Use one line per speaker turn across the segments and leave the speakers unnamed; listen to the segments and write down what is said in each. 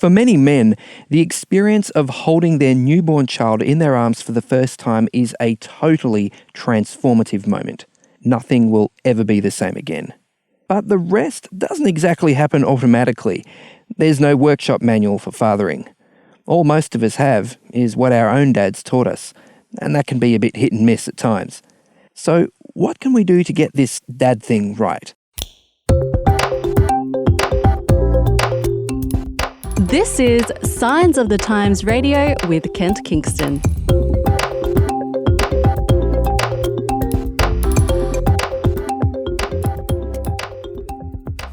For many men, the experience of holding their newborn child in their arms for the first time is a totally transformative moment. Nothing will ever be the same again. But the rest doesn't exactly happen automatically. There's no workshop manual for fathering. All most of us have is what our own dads taught us, and that can be a bit hit and miss at times. So what can we do to get this dad thing right?
This is Signs of the Times Radio with Kent Kingston.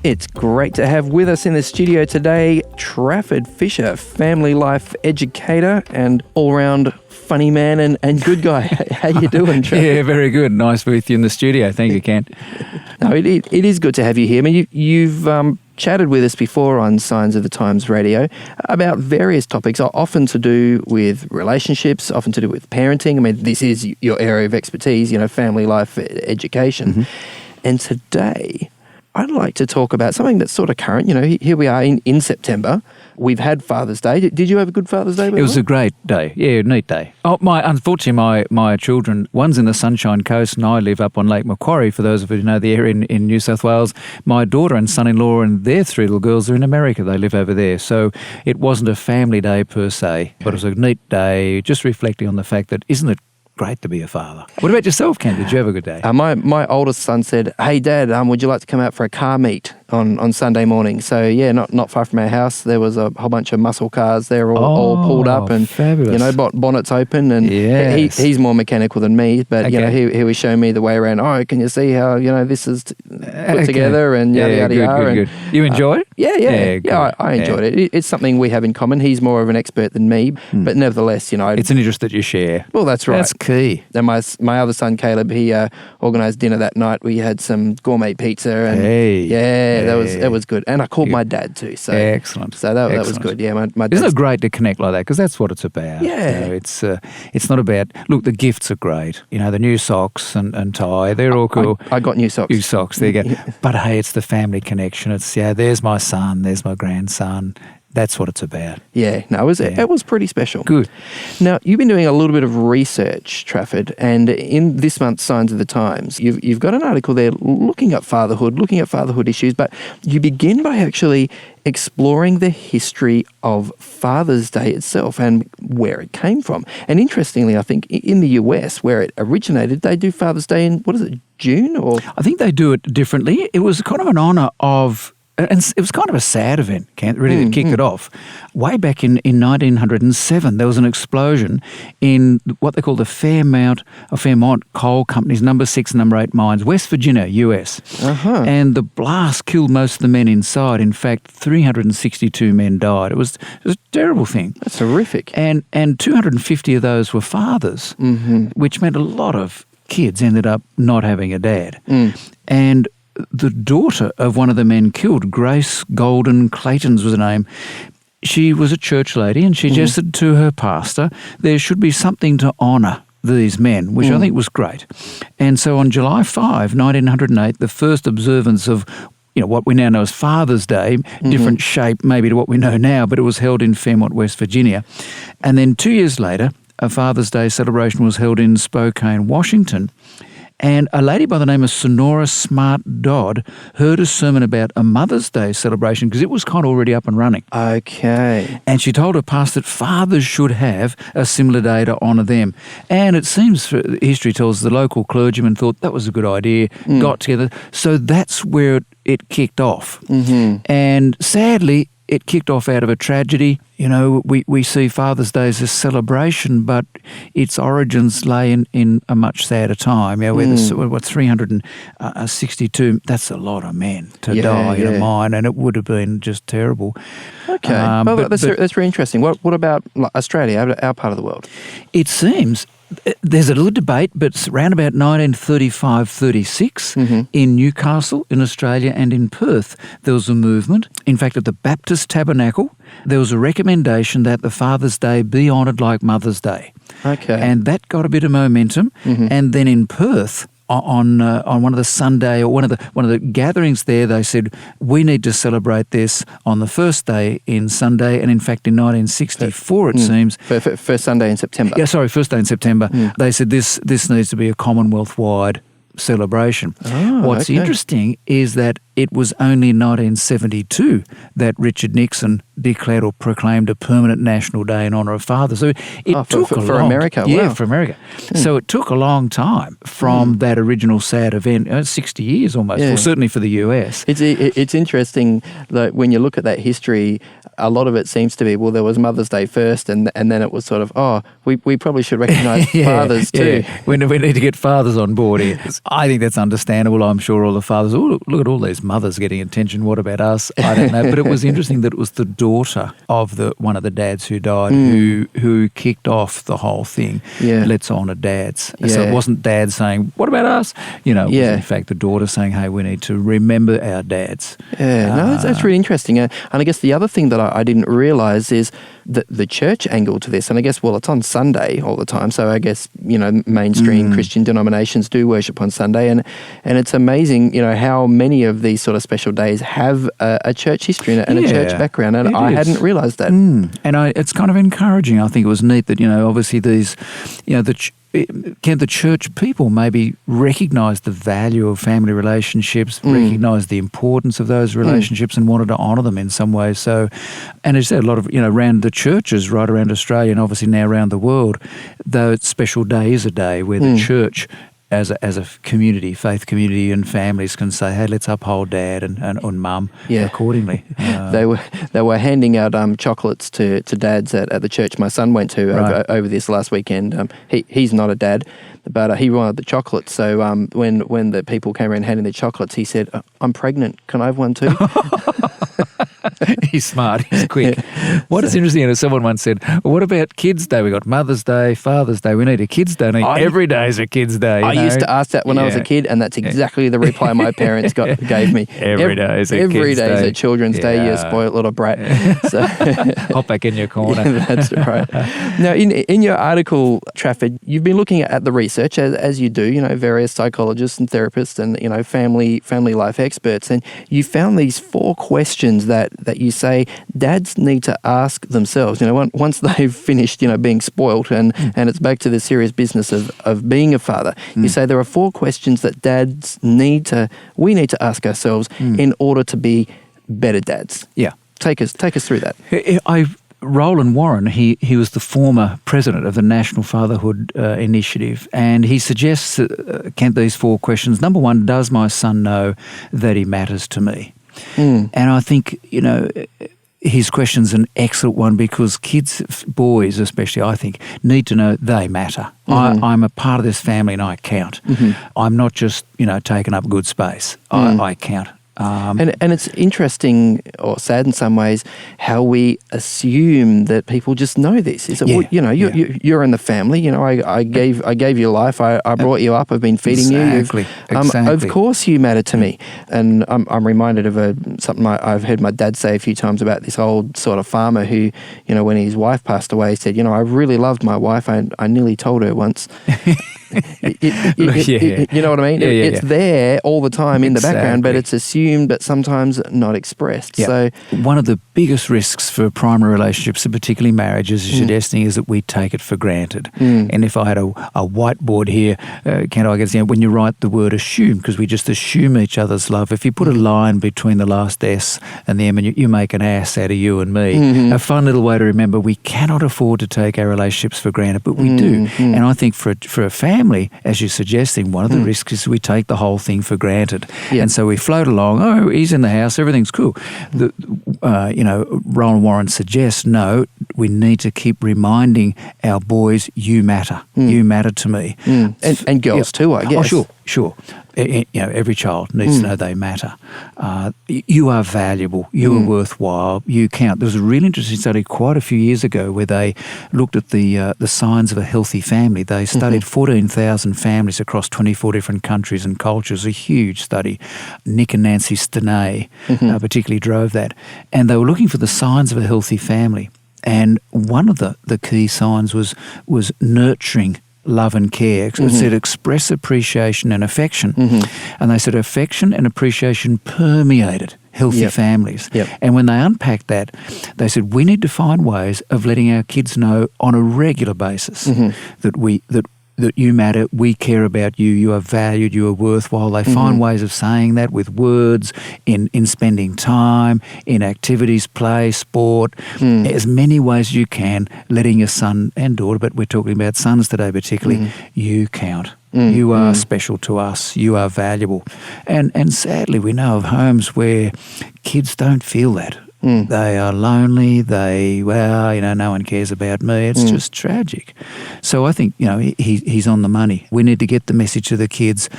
It's great to have with us in the studio today Trafford Fischer, family life educator and all-round funny man and good guy. How you doing, Trafford?
Yeah, very good. Nice to be with you in the studio. Thank you, Kent.
No, it is good to have you here. I mean, you've chatted with us before on Signs of the Times Radio about various topics, often to do with relationships, often to do with parenting. I mean, this is your area of expertise, family life education. Mm-hmm. And today, I'd like to talk about something that's sort of current. Here we are in September. We've had Father's Day. Did you have a good Father's Day?
It was a great day. Yeah, neat day. Unfortunately, my children, one's in the Sunshine Coast and I live up on Lake Macquarie, for those of you who know the area in New South Wales. My daughter and son-in-law and their three little girls are in America. They live over there. So it wasn't a family day per se, but it was a neat day, just reflecting on the fact that, isn't it great to be a father? What about yourself, Ken? Did you have a good day?
My oldest son said, "Hey, Dad, would you like to come out for a car meet on Sunday morning?" So yeah, not far from our house, there was a whole bunch of muscle cars there, all pulled up, and
fabulous.
Bonnets open, and
yes.
he's more mechanical than me, but
okay.
he was showing me the way around. Oh, can you see how this is put together and yada yada.
Good. You enjoy it?
Yeah, I enjoyed it. It's something we have in common. He's more of an expert than me, but nevertheless,
it's an interest that you share.
Well, that's right.
That's key.
Then my other son Caleb, he organised dinner that night. We had some gourmet pizza, and that was good. And I called my dad too. So
excellent.
So that was good. Yeah, my
isn't it great to connect like that? Because that's what it's about.
Yeah,
it's not about. Look, the gifts are great. The new socks and tie, they're all cool.
I got new socks.
New socks. There you go. But hey, it's the family connection. It's there's my son, there's my grandson. That's what it's about.
Yeah, no, it was pretty special.
Good.
Now, you've been doing a little bit of research, Trafford, and in this month's Signs of the Times, you've got an article there looking at fatherhood issues, but you begin by actually exploring the history of Father's Day itself and where it came from. And interestingly, I think in the US, where it originated, they do Father's Day in, June? Or
I think they do it differently. It was kind of an honour of... And it was kind of a sad event, Kent, really, that kicked it off. Way back in 1907, there was an explosion in what they call the Fairmont Coal Company's number 6 and number 8 mines, West Virginia, US. Uh-huh. And the blast killed most of the men inside. In fact, 362 men died. It was a terrible thing.
That's horrific.
And 250 of those were fathers, which meant a lot of kids ended up not having a dad. And the daughter of one of the men killed, Grace Golden Clayton's was her name. She was a church lady, and she suggested to her pastor there should be something to honour these men, which I think was great. And so on July 5, 1908, the first observance of what we now know as Father's Day, different shape maybe to what we know now, but it was held in Fairmont, West Virginia. And then 2 years later, a Father's Day celebration was held in Spokane, Washington. And a lady by the name of Sonora Smart Dodd heard a sermon about a Mother's Day celebration because it was kind of already up and running.
Okay.
And she told her pastor that fathers should have a similar day to honour them. And it seems, history tells, the local clergyman thought that was a good idea, got together. So that's where it kicked off. And sadly, it kicked off out of a tragedy. We see Father's Day as a celebration, but its origins lay in a much sadder time. Where 362, that's a lot of men to die in a mine, and it would have been just terrible.
Okay, that's really interesting. What about Australia, our part of the world?
It seems... There's a little debate, but it's around about 1935-36 in Newcastle, in Australia, and in Perth, there was a movement. In fact, at the Baptist Tabernacle, there was a recommendation that the Father's Day be honoured like Mother's Day.
Okay.
And that got a bit of momentum. And then in Perth, on one of the Sunday or one of the gatherings there, they said we need to celebrate this on the first day in Sunday, and in fact in 1964 it seems
First Sunday in September.
Yeah, sorry, first day in September. They said this needs to be a Commonwealth-wide celebration. What's interesting is that it was only in 1972 that Richard Nixon declared or proclaimed a permanent national day in honour of fathers. So it took
for America.
Yeah,
wow.
for America. So it took a long time from that original sad event, 60 years almost, well, certainly for the US.
It's interesting that when you look at that history, a lot of it seems to be, well, there was Mother's Day first, and then it was sort of, we probably should recognise fathers too.
Yeah. We need to get fathers on board here. I think that's understandable. I'm sure all the fathers, look at all these mothers getting attention. What about us? I don't know. But it was interesting that it was the daughter of one of the dads who died who kicked off the whole thing.
Yeah.
Let's honour dads.
Yeah.
So it wasn't dad saying, what about us? It was in fact the daughter saying, hey, we need to remember our dads.
Yeah, no, that's really interesting. And I guess the other thing that I didn't realise is the church angle to this. And I guess, well, it's on Sunday all the time. So I guess, mainstream Christian denominations do worship on Sunday. And it's amazing, how many of these sort of special days have a church history and a church background. And I hadn't realised that.
And it's kind of encouraging. I think it was neat that, obviously these, can the church people maybe recognise the value of family relationships, recognise the importance of those relationships and wanted to honour them in some way. So, and as I said, a lot of, around the churches right around Australia and obviously now around the world, though special day is a day where the church as a community, faith community and families can say, hey, let's uphold dad and mum accordingly.
They were handing out chocolates to dads at the church my son went to over this last weekend. He's not a dad, but he wanted the chocolates. So when the people came around handing the chocolates, he said, I'm pregnant. Can I have one too?
He's smart. He's quick. What is interesting, someone once said, well, what about Kids' Day? We got Mother's Day, Father's Day. We need a Kids' Day. Every day is a Kids' Day.
I used to ask that when I was a kid, and that's exactly the reply my parents gave me.
Every day is a Kids' Day.
Every day is a Children's Day, you spoiled little brat. So
hop back in your corner.
That's right. Now, in your article, Trafford, you've been looking at the research, as you do, various psychologists and therapists and, family life experts, and you found these 4 questions that you say dads need to ask themselves, once they've finished, being spoilt and it's back to the serious business of being a father. You say there are 4 questions that we need to ask ourselves in order to be better dads.
Yeah. Take us
through that.
Roland Warren, he was the former president of the National Fatherhood Initiative, and he suggests, Kent, these 4 questions. Number 1, does my son know that he matters to me? And I think, his question's an excellent one because kids, boys especially, I think, need to know they matter. I'm a part of this family and I count. I'm not just, taking up good space. I count.
And it's interesting, or sad in some ways, how we assume that people just know this. Is it, you're in the family. I gave you life. I brought you up. I've been feeding you.
Exactly.
Of course, you matter to me. And I'm reminded of something I've heard my dad say a few times about this old sort of farmer who, when his wife passed away, said, I really loved my wife. I nearly told her once. You know what I mean? It's there all the time in the background, but it's assumed, but sometimes not expressed.
Yeah.
So
one of the biggest risks for primary relationships, and particularly marriages, as you're suggesting, is that we take it for granted. And if I had a whiteboard here, Ken, I guess when you write the word assume, because we just assume each other's love. If you put a line between the last S and the M, and you make an ass out of you and me, a fun little way to remember we cannot afford to take our relationships for granted, but we do. And I think for a family, as you're suggesting, one of the risks is we take the whole thing for granted. Yeah. And so we float along, oh, he's in the house, everything's cool. Roland Warren suggests, no, we need to keep reminding our boys, you matter. You matter to me.
And girls too, I guess.
Oh, sure. Every child needs to know they matter. You are valuable. You are worthwhile. You count. There was a really interesting study quite a few years ago where they looked at the signs of a healthy family. They studied 14,000 families across 24 different countries and cultures. A huge study. Nick and Nancy Stenay particularly drove that. And they were looking for the signs of a healthy family. And one of the key signs was nurturing love and care. It said express appreciation and affection. And they said affection and appreciation permeated healthy families. And when they unpacked that, they said we need to find ways of letting our kids know on a regular basis that you matter, we care about you, you are valued, you are worthwhile. They find ways of saying that with words, in spending time, in activities, play, sport, as many ways as you can, letting your son and daughter, but we're talking about sons today particularly, you count. You are special to us. You are valuable. And sadly, we know of homes where kids don't feel that. They are lonely. No one cares about me. It's just tragic. So I think, he's on the money. We need to get the message to the kids,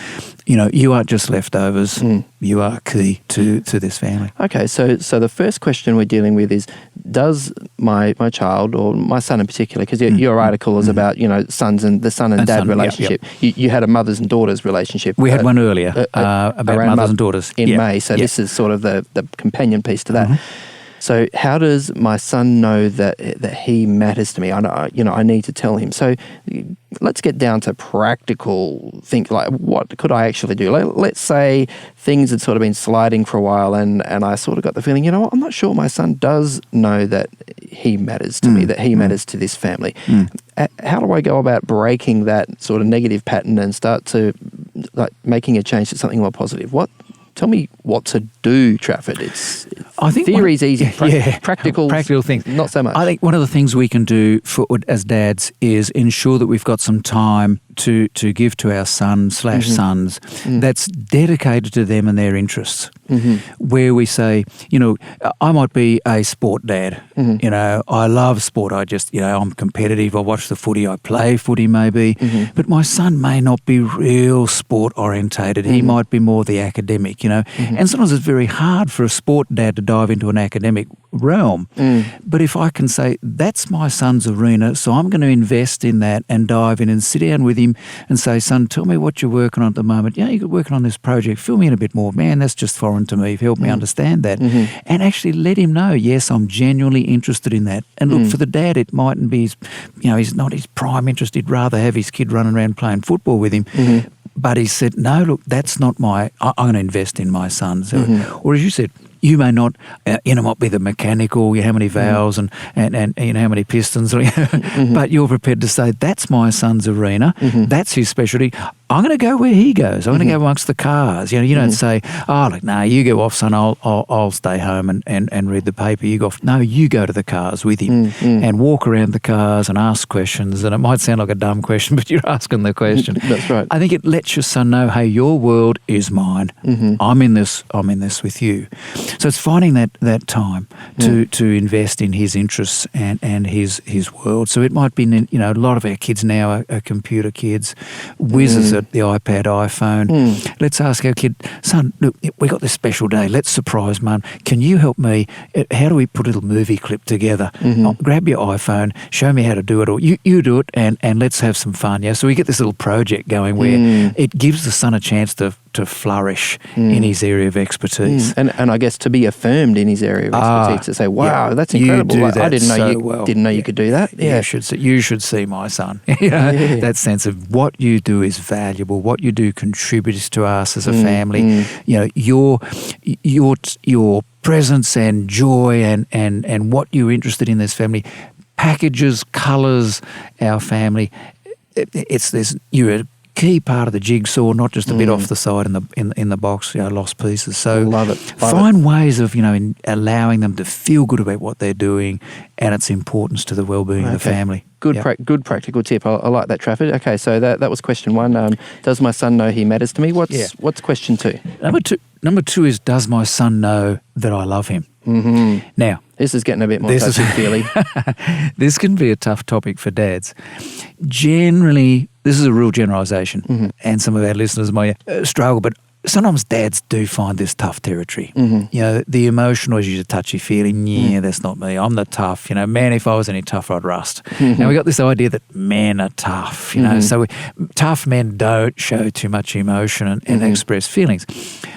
you aren't just leftovers. You are key to this family.
Okay, so the first question we're dealing with is, does my child, or my son in particular, because your article is about, sons and the son and dad relationship. You had a mothers and daughters relationship.
We had one earlier about mothers and daughters.
In May, so this is sort of the companion piece to that. So how does my son know that he matters to me? I need to tell him. So let's get down to practical things, like what could I actually do? Let's say things had sort of been sliding for a while and I sort of got the feeling, I'm not sure my son does know that he matters to me, that he matters to this family. How do I go about breaking that sort of negative pattern and start to making a change to something more positive? Tell me what to do, Trafford. I think theory's easy. Practical
things.
Not so much.
I think one of the things we can do as dads is ensure that we've got some time to give to our son/sons that's dedicated to them and their interests. Where we say, I might be a sport dad. I love sport. I just, I'm competitive. I watch the footy. I play footy maybe. But my son may not be real sport orientated. He might be more the academic, And sometimes it's very hard for a sport dad to dive into an academic realm. But if I can say, that's my son's arena, so I'm going to invest in that and dive in and sit down with him and say, son, tell me what you're working on at the moment. You're working on this project. Fill me in a bit more. Man, that's just foreign to me. Help me understand that. And actually let him know, yes, I'm genuinely interested in that. And look, for the dad, it mightn't be he's not his prime interest. He'd rather have his kid running around playing football with him. But he said, no, look, that's not I'm going to invest in my son. So, or as you said, you may not, might be the mechanical, how many valves and how many pistons, but you're prepared to say, that's my son's arena, that's his specialty. I'm going to go where he goes. I'm going to go amongst the cars. You don't say, oh, look, no, you go off, son, I'll stay home and read the paper. You go off. No, you go to the cars with him and walk around the cars and ask questions. And it might sound like a dumb question, but you're asking the question.
That's right.
I think it lets your son know, hey, your world is mine. I'm in this with you. So it's finding that time to invest in his interests and his world. So it might be, a lot of our kids now are computer kids, whizzes at the iPad, iPhone. Let's ask our kid, son, look, we got this special day. Let's surprise Mum. Can you help me? How do we put a little movie clip together? Grab your iPhone, show me how to do it, or you do it, and let's have some fun. So we get this little project going where it gives the son a chance to flourish in his area of expertise.
And I guess to be affirmed in his area of expertise, to say, wow, that's incredible. I didn't know you could do that.
Yeah. You should see my son. That sense of what you do is valuable, what you do contributes to us as a family. Your presence and joy and what you're interested in this family packages, colours our family. You're a key part of the jigsaw, not just a bit off the side in the box, lost pieces. So
love it.
Find ways of in allowing them to feel good about what they're doing and its importance to the well-being of the family.
Good practical tip. I like that, Trafford. Okay, so that was question one. Does my son know he matters to me? What's question two?
Number two is, does my son know that I love him? Now,
this is getting a bit more touchy-feely.
This can be a tough topic for dads. Generally, this is a real generalisation, and some of our listeners might struggle, but sometimes dads do find this tough territory. The emotional is usually touchy-feely. That's not me. I'm the tough. Man, if I was any tougher, I'd rust. Now, we got this idea that men are tough. So tough men don't show too much emotion and express feelings.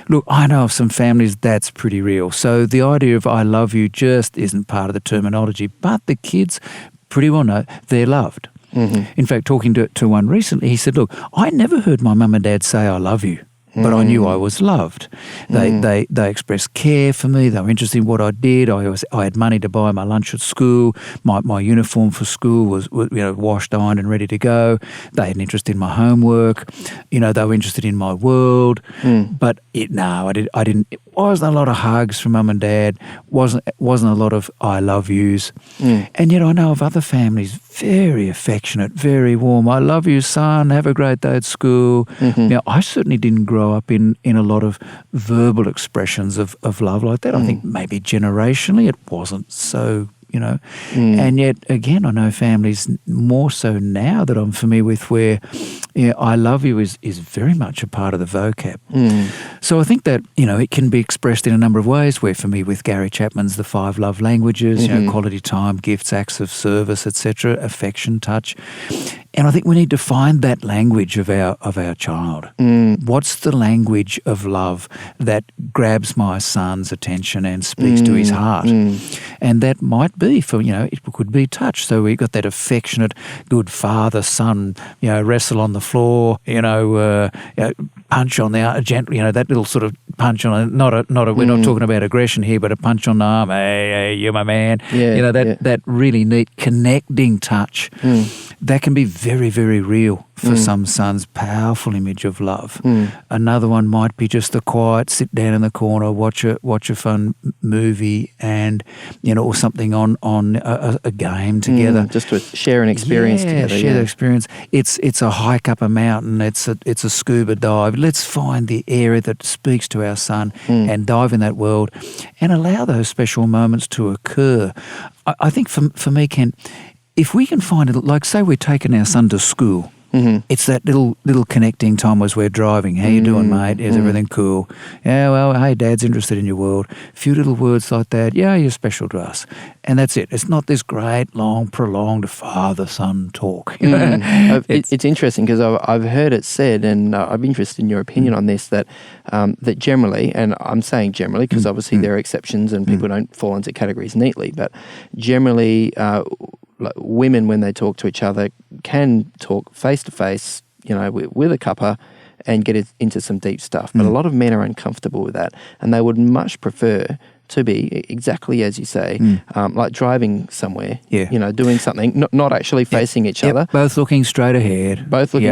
Look, I know of some families that's pretty real. So the idea of I love you just isn't part of the terminology, but the kids pretty well know they're loved. In fact, talking to one recently, he said, look, I never heard my mum and dad say I love you. But I knew I was loved. They expressed care for me. They were interested in what I did. I had money to buy my lunch at school. My uniform for school was washed, ironed, and ready to go. They had an interest in my homework. They were interested in my world. But I didn't. It wasn't a lot of hugs from mum and dad. Wasn't a lot of I love yous. And yet I know of other families, very affectionate, very warm. I love you, son. Have a great day at school. Now, I certainly didn't grow up in a lot of verbal expressions of love like that. I think maybe generationally it wasn't so, And yet, again, I know families more so now that I'm familiar with where I love you is very much a part of the vocab. So I think that, it can be expressed in a number of ways. We're familiar with Gary Chapman's The 5 Love Languages, quality time, gifts, acts of service, etc., affection, touch. And I think we need to find that language of our child. What's the language of love that grabs my son's attention and speaks to his heart? And that might be it could be touch. So we've got that affectionate, good father, son, wrestle on the floor, punch on the arm, gently, that little sort of punch on, we're not talking about aggression here, but a punch on the arm, hey, you're my man. That really neat connecting touch. That can be very, very real for some sons, powerful image of love. Another one might be just the quiet, sit down in the corner, watch a fun movie and, or something on a game together.
Just to share an experience together.
Share the experience. It's a hike up a mountain, it's a scuba dive. Let's find the area that speaks to our son and dive in that world and allow those special moments to occur. I think for me, Ken, if we can find it, like say we're taking our son to school, it's that little connecting time as we're driving. How you doing, mate? Is everything cool? Yeah, well, hey, Dad's interested in your world. A few little words like that. Yeah, you're special to us. And that's it. It's not this great, long, prolonged father-son talk.
It's interesting because I've heard it said, and I'm interested in your opinion on this, that generally, and I'm saying generally because obviously there are exceptions and people don't fall into categories neatly, but generally women, when they talk to each other, can talk face-to-face, with a cuppa and get into some deep stuff. But a lot of men are uncomfortable with that, and they would much prefer to be exactly as you say, like driving somewhere, doing something, not actually facing each other.
Both looking straight ahead.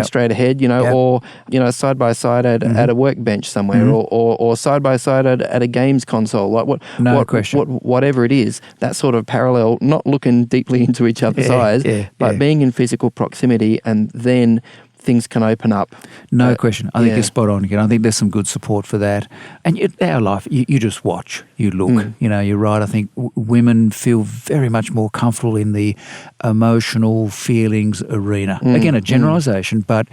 Straight ahead, or, side by side at a workbench somewhere or side by side at a games console. Like whatever it is, that sort of parallel, not looking deeply into each other's eyes, but being in physical proximity, and then things can open up.
No question. I think you're spot on again. I think there's some good support for that. And our life, you just watch, you look. You're right. I think women feel very much more comfortable in the emotional feelings arena. Again, a generalisation, but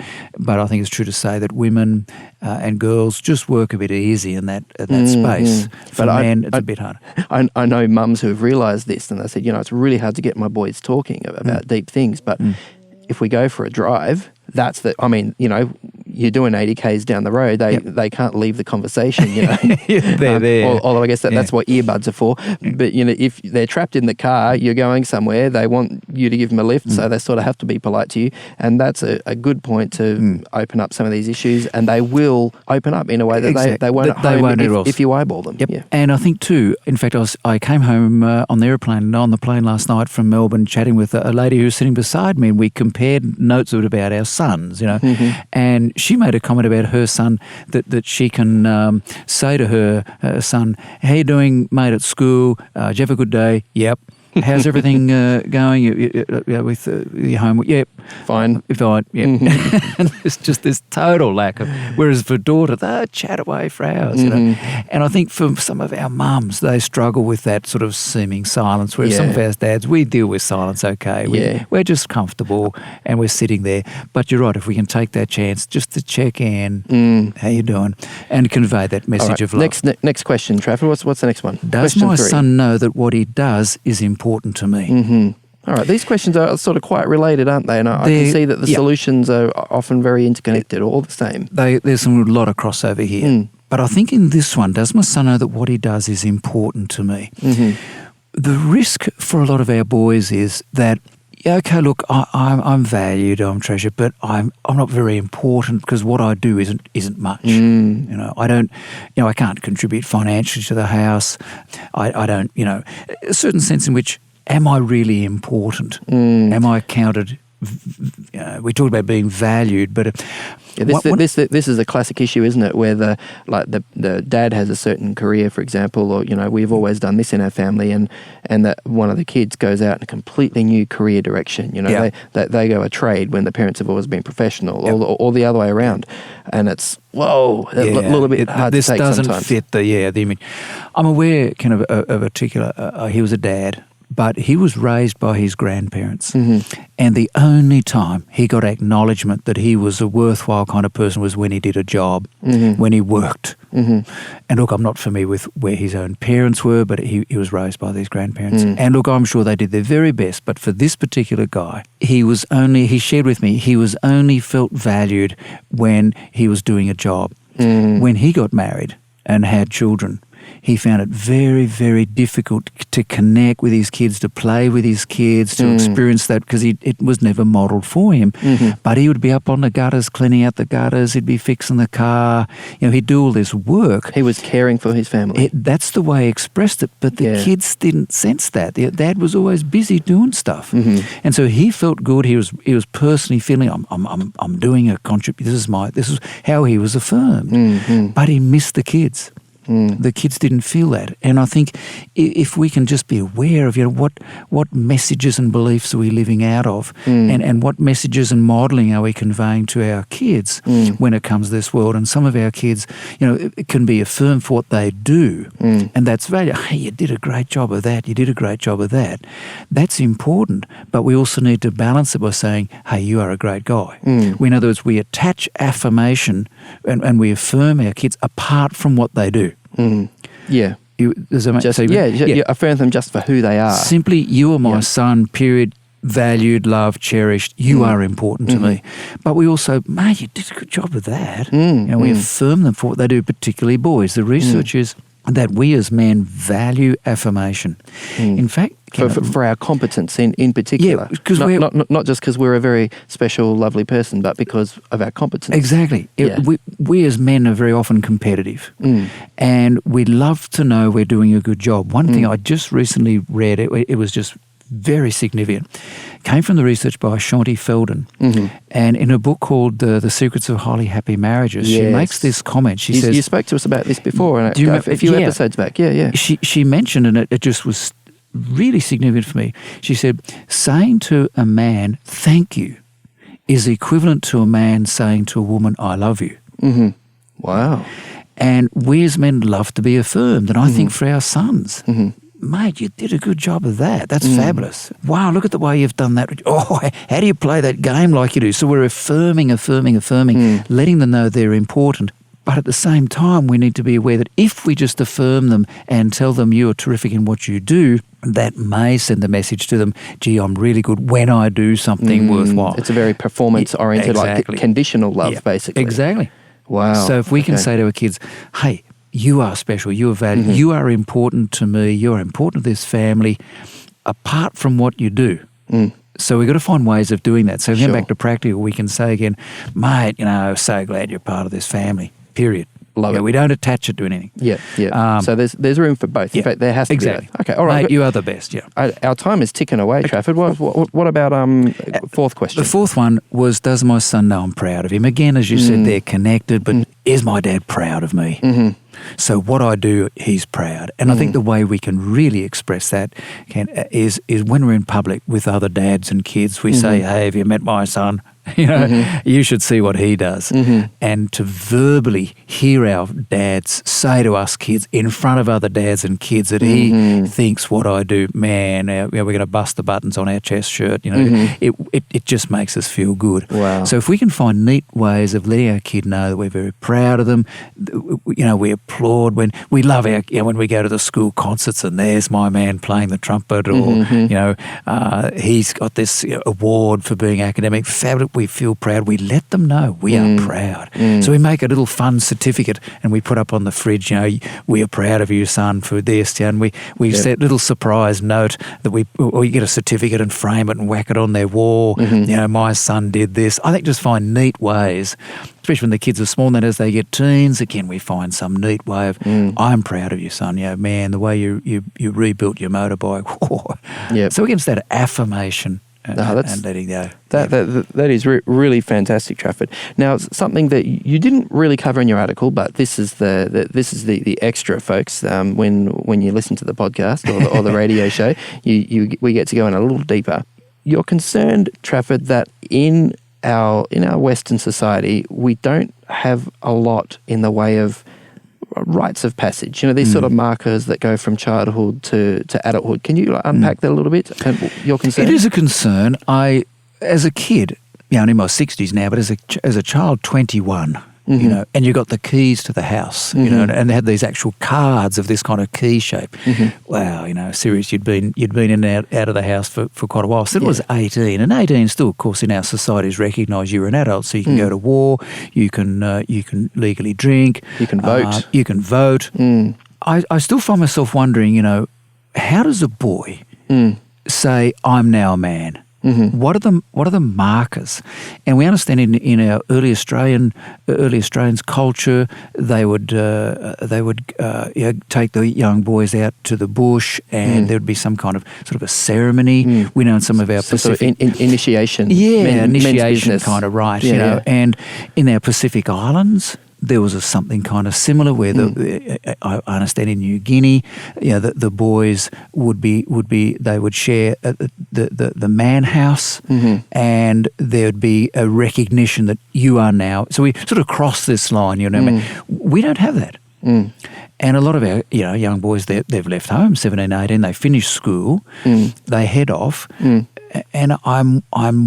I think it's true to say that women and girls just work a bit easy in that space. For men, it's a bit harder.
I know mums who have realised this, and they said, it's really hard to get my boys talking about deep things, but if we go for a drive, you're doing 80 Ks down the road, they can't leave the conversation,
They're there.
Although I guess that's what earbuds are for. But, if they're trapped in the car, you're going somewhere, they want you to give them a lift, so they sort of have to be polite to you. And that's a good point to open up some of these issues, and they will open up in a way that they won't at home if you eyeball them.
Yep. Yeah. And I think too, in fact, I came home on the plane last night from Melbourne, chatting with a lady who was sitting beside me, and we compared notes about our sons, and she made a comment about her son that she can say to her son, how you doing, mate, at school? Did you have a good day? Yep. How's everything going with your homework? Yep.
Fine.
Yep. And there's just this total lack of, whereas for daughter, they chat away for hours, And I think for some of our mums, they struggle with that sort of seeming silence, whereas some of our dads, we deal with silence okay. We're just comfortable and we're sitting there. But you're right, if we can take that chance just to check in, how you doing, and convey that message of love.
Next question, Trafford. What's the next one?
Does
question
my
3.
son know that what he does is important to me?
All right, these questions are sort of quite related, aren't they? And I can see that the solutions are often very interconnected, all the same.
There's a lot of crossover here. But I think in this one, does my son know that what he does is important to me? The risk for a lot of our boys is that yeah, okay, look, I'm valued, I'm treasured, but I'm not very important because what I do isn't much. You know, I can't contribute financially to the house. I don't, a certain sense in which, am I really important? Am I counted? We talked about being valued, but
this is a classic issue, isn't it? Where the dad has a certain career, for example, or we've always done this in our family, and that one of the kids goes out in a completely new career direction. They go a trade when the parents have always been professional, or the other way around, and it's a little bit hard to take sometimes.
This doesn't fit the image. I'm aware kind of a particular. He was a dad, but he was raised by his grandparents. And the only time he got acknowledgement that he was a worthwhile kind of person was when he did a job, when he worked. And look, I'm not familiar with where his own parents were, but he was raised by these grandparents. And look, I'm sure they did their very best. But for this particular guy, he shared with me, he was only felt valued when he was doing a job. When he got married and had children, he found it very, very difficult to connect with his kids, to play with his kids, to experience that, because it was never modelled for him. But he would be up on the gutters, cleaning out the gutters, he'd be fixing the car, he'd do all this work.
He was caring for his family.
That's the way he expressed it, but the kids didn't sense that. The dad was always busy doing stuff. And so he felt good, he was personally feeling, I'm doing a contribution, this is how he was affirmed. But he missed the kids. The kids didn't feel that. And I think if we can just be aware of what messages and beliefs are we living out of, and what messages and modelling are we conveying to our kids when it comes to this world. And some of our kids, it can be affirmed for what they do, and that's value. Hey, you did a great job of that, you did a great job of that. That's important, but we also need to balance it by saying, hey, you are a great guy. In other words, we attach affirmation and we affirm our kids apart from what they do.
Yeah.
You affirm them just for who they are. Simply, you are my son, period, valued, loved, cherished. You are important to me. But we also, mate, you did a good job of that. We affirm them for what they do, particularly boys. The research is that we as men value affirmation. In fact,
for our competence in particular.
Because
not just because we're a very special, lovely person, but because of our competence.
Exactly. We as men are very often competitive, and we love to know we're doing a good job. One thing I just recently read, it was just very significant, came from the research by Shanti Feldon, and in a book called The Secrets of Highly Happy Marriages, she makes this comment. She says,
you spoke to us about this before, and a few episodes back.
She mentioned, and it just was really significant for me. She said, saying to a man, thank you, is equivalent to a man saying to a woman, I love you.
Wow.
And we as men love to be affirmed. And I think for our sons, mate, you did a good job of that. That's fabulous. Wow, look at the way you've done that. Oh, how do you play that game like you do? So we're affirming, letting them know they're important. But at the same time, we need to be aware that if we just affirm them and tell them you're terrific in what you do, that may send the message to them, gee, I'm really good when I do something worthwhile.
It's a very performance-oriented, like conditional love, basically.
Exactly.
Wow.
So if we can say to our kids, hey, you are special, you are valued, you are important to me, you're important to this family, apart from what you do. So we've got to find ways of doing that. So going back to practical, we can say again, mate, so glad you're part of this family, period.
Love it.
We don't attach it to anything.
So there's room for both. In fact, there has to be that. Okay, all right.
Mate, you are the best,
Our time is ticking away, Trafford. What about fourth question?
The fourth one was, does my son know I'm proud of him? Again, as you said, they're connected, but is my dad proud of me? So what I do, he's proud. And I think the way we can really express that is when we're in public with other dads and kids, we say, hey, have you met my son? You should see what he does. And to verbally hear our dads say to us kids in front of other dads and kids that he thinks what I do, man, we're going to bust the buttons on our chest shirt. It just makes us feel good.
Wow.
So if we can find neat ways of letting our kid know that we're very proud of them, we applaud when we love when we go to the school concerts and there's my man playing the trumpet, or he's got this award for being academic, fabulous. we feel proud. We let them know we are proud. So we make a little fun certificate and we put up on the fridge, we are proud of you, son, for this. And we set a little surprise note that or you get a certificate and frame it and whack it on their wall. My son did this. I think just find neat ways, especially when the kids are small, and then as they get teens, again, we find some neat way of, I'm proud of you, son. Man, the way you rebuilt your motorbike. So against that affirmation and letting go.
That is really fantastic, Trafford. Now, something that you didn't really cover in your article, but this is the extra, folks. When you listen to the podcast or the radio show, we get to go in a little deeper. You're concerned, Trafford, that in our Western society, we don't have a lot in the way of rites of passage. These sort of markers that go from childhood to adulthood. Can you unpack that a little bit? And your concern?
It is a concern. As a kid, I'm in my 60s now, but as a child, 21. And you got the keys to the house, and they had these actual cards of this kind of key shape. Wow, serious, you'd been in and out of the house for quite a while. So it was 18, and 18 still, of course, in our society is recognised you're an adult, so you can go to war, you can legally drink,
you can vote,
I still find myself wondering, how does a boy say I'm now a man? What are the markers? And we understand in our early Australians culture, they would take the young boys out to the bush, and there would be some kind of sort of a ceremony. We know in some of our Pacific
initiation,
initiation kind of rite, and in our Pacific Islands, there was something kind of similar where I understand in New Guinea, the boys they would share the man house, and there would be a recognition that you are now. So we sort of cross this line, We don't have that. And a lot of our young boys, they've left home, 17, 18, they finish school, they head off. And I'm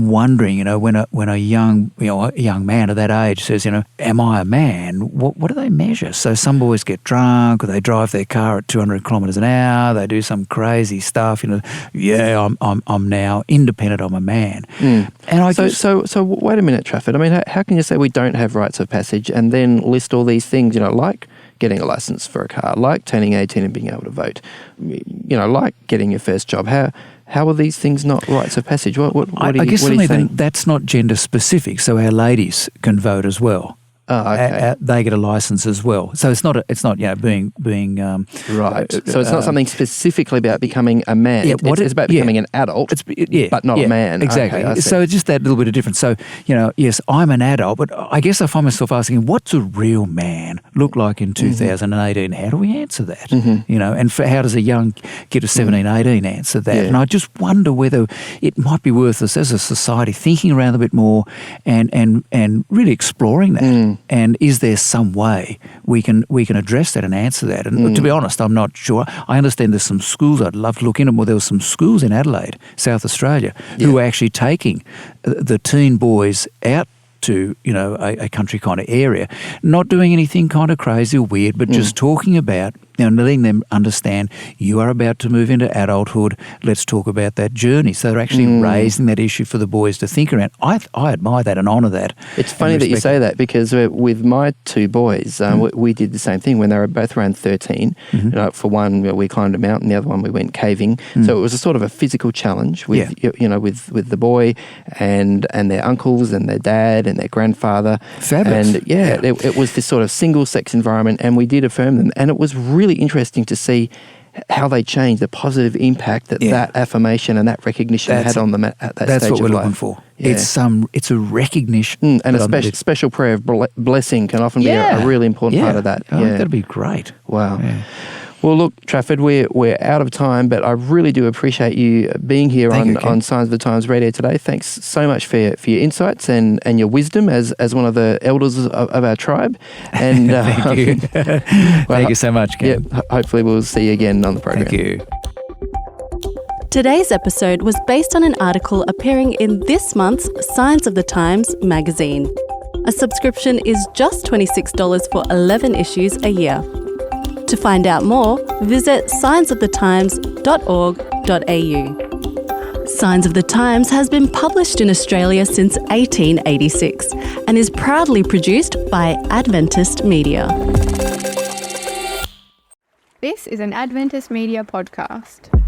wondering, when a young man of that age says, am I a man? What do they measure? So some boys get drunk, or they drive their car at 200 kilometres an hour. They do some crazy stuff. I'm now independent. I'm a man. And
so wait a minute, Trafford. I mean, how can you say we don't have rites of passage and then list all these things? Like getting a license for a car, like turning 18 and being able to vote, like getting your first job. How are these things not rites of passage? I guess
that's not gender specific, so our ladies can vote as well.
Oh, okay.
They get a license as well. So it's not being
right. So it's not something specifically about becoming a man. It's about becoming an adult, but not a man.
Exactly.
Okay,
so it's just that little bit of difference. So yes, I'm an adult, but I guess I find myself asking, what's a real man look like in 2018? How do we answer that? And how does a young kid of 17, 18 answer that? And I just wonder whether it might be worth us as a society thinking around a bit more and really exploring that. And is there some way we can address that and answer that? And to be honest, I'm not sure. I understand there's some schools I'd love to look into. Well, there were some schools in Adelaide, South Australia, who are actually taking the teen boys out to a country kind of area, not doing anything kind of crazy or weird, but just talking about letting them understand you are about to move into adulthood. Let's talk about that journey. So they're actually raising that issue for the boys to think around. I admire that and honour that.
It's funny that you say that, because with my two boys, we did the same thing when they were both around 13. For one, we climbed a mountain. The other one, we went caving. So it was a sort of a physical challenge with with the boy and their uncles and their dad and their grandfather.
Fabulous.
And it was this sort of single sex environment, and we did affirm them, and it was really interesting to see how they changed, the positive impact that affirmation and that recognition had on them at that stage of life.
That's what we're looking for. It's a recognition.
And a special prayer of blessing can often be a really important part of that.
That'd be great.
Wow. Yeah. Well, look, Trafford, we're out of time, but I really do appreciate you being here on Signs of the Times Radio today. Thanks so much for your insights and your wisdom as one of the elders of our tribe. And
thank you. Thank you so much, Ken.
Hopefully we'll see you again on the program.
Thank you.
Today's episode was based on an article appearing in this month's Signs of the Times magazine. A subscription is just $26 for 11 issues a year. To find out more, visit signsofthetimes.org.au. Signs of the Times has been published in Australia since 1886 and is proudly produced by Adventist Media.
This is an Adventist Media podcast.